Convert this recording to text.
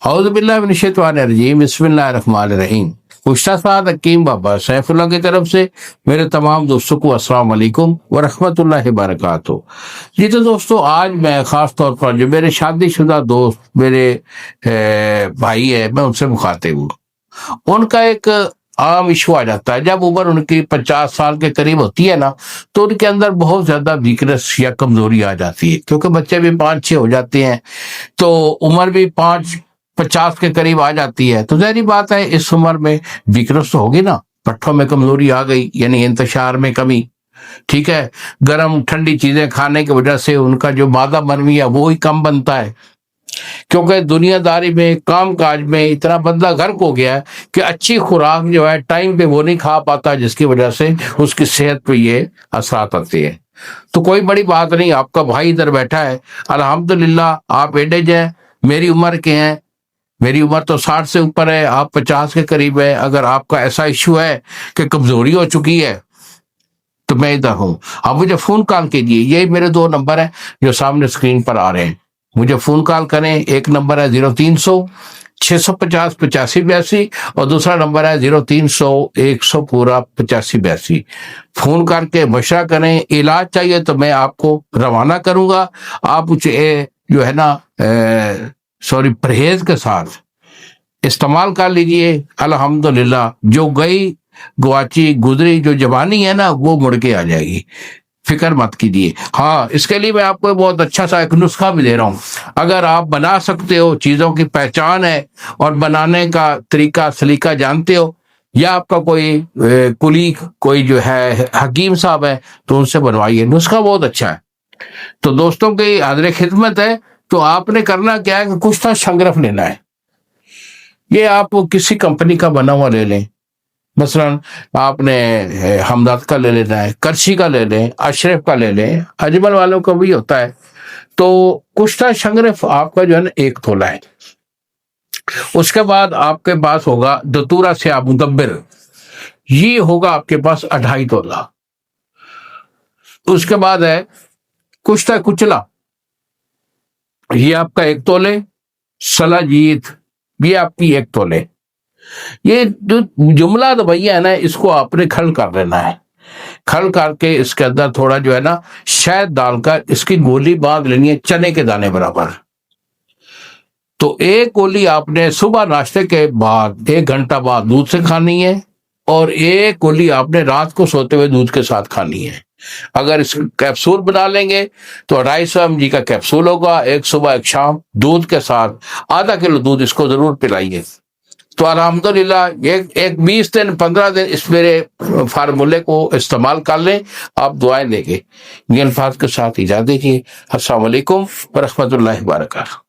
اعوذ باللہ من الشیطان الرجیم، بسم اللہ الرحمن الرحیم۔ گزشتہ ساتھ حکیم بابا سیف اللہ کی طرف سے میرے تمام دوستوں کو السلام علیکم ورحمۃ اللہ وبرکاتہ۔ جی تو دوستو، آج میں خاص طور پر جو میرے شادی شدہ دوست میرے بھائی ہے، میں ان سے مخاطب ہوں۔ ان کا ایک عام ایشو آ جاتا ہے، جب عمر ان کی 50 سال کے قریب ہوتی ہے نا، تو ان کے اندر بہت زیادہ ویکنس یا کمزوری آ جاتی ہے، کیونکہ بچے بھی 5-6 ہو جاتے ہیں، تو عمر بھی 50 کے قریب آ جاتی ہے، تو ظاہری بات ہے اس عمر میں ویکنس تو ہوگی نا، پٹھوں میں کمزوری آ گئی، یعنی انتشار میں کمی، ٹھیک ہے، گرم ٹھنڈی چیزیں کھانے کی وجہ سے ان کا جو مادہ منوی ہے وہی کم بنتا ہے، کیونکہ دنیا داری میں کام کاج میں اتنا بندہ غرق ہو گیا ہے کہ اچھی خوراک جو ہے ٹائم پہ وہ نہیں کھا پاتا، جس کی وجہ سے اس کی صحت پہ یہ اثرات آتے ہیں۔ تو کوئی بڑی بات نہیں، آپ کا بھائی ادھر بیٹھا ہے، الحمدللہ آپ ایڈیج ہیں، میری عمر کے ہیں، میری عمر تو 60 سے اوپر ہے، آپ 50 کے قریب ہے۔ اگر آپ کا ایسا ایشو ہے کہ کمزوری ہو چکی ہے تو میں ادھر ہوں، آپ مجھے فون کال کیجیے، یہی میرے 2 نمبر ہیں جو سامنے اسکرین پر آ رہے ہیں، مجھے فون کال کریں۔ ایک نمبر ہے 0300-650-8582 اور دوسرا نمبر ہے 0300-100-8582۔ فون کر کے مشورہ کریں، علاج چاہیے تو میں آپ کو روانہ کروں گا، آپ مجھے جو ہے نا پرہیز کے ساتھ استعمال کر لیجئے۔ الحمدللہ جو گئی گواچی گزری جو جوانی ہے نا، وہ مڑ کے آ جائے گی، فکر مت کیجیے۔ ہاں، اس کے لیے میں آپ کو بہت اچھا سا ایک نسخہ بھی دے رہا ہوں، اگر آپ بنا سکتے ہو، چیزوں کی پہچان ہے اور بنانے کا طریقہ سلیقہ جانتے ہو، یا آپ کا کوئی کلیگ کوئی جو ہے حکیم صاحب ہے تو ان سے بنوائیے، نسخہ بہت اچھا ہے۔ تو دوستوں کی حاضر خدمت ہے، تو آپ نے کرنا کیا ہے کہ کچھ تھا شنگرف لینا ہے، یہ آپ کسی کمپنی کا بنا ہوا لے لیں، مثلا آپ نے ہمدرد کا لے لینا ہے، کرچی کا لے لیں، اشرف کا لے لیں، اجمل والوں کا بھی ہوتا ہے۔ تو کشتہ شنگرف آپ کا جو ہے نا 1 تولہ ہے۔ اس کے بعد آپ کے پاس ہوگا دتورہ سیاہ مدبر، یہ ہوگا آپ کے پاس 2.5 تولہ۔ اس کے بعد ہے کشتہ کچلا، یہ آپ کا 1 تولے، سلا جیت یہ آپ کی 1 تولے۔ یہ جو جملہ دبیا ہے نا، اس کو آپ نے کھل کر لینا ہے، کھل کر کے اس کے اندر تھوڑا جو ہے نا شہد ڈال کر اس کی گولی باندھ لینی ہے چنے کے دانے برابر۔ تو 1 گولی آپ نے صبح ناشتے کے بعد 1 گھنٹہ بعد دودھ سے کھانی ہے، اور 1 گولی آپ نے رات کو سوتے ہوئے دودھ کے ساتھ کھانی ہے۔ اگر اس کیپسول بنا لیں گے تو 250 mg کا کیپسول ہوگا، 1 صبح 1 شام دودھ کے ساتھ، ½ کلو دودھ اس کو ضرور پلائیے۔ تو الحمدللہ ایک 20 دن 15 دن اس میرے فارمولے کو استعمال کر لیں، آپ دعائیں دیں گے۔ یہ الفاظ کے ساتھ اجازت دیجیے، السلام علیکم ورحمۃ اللہ وبرکاتہ۔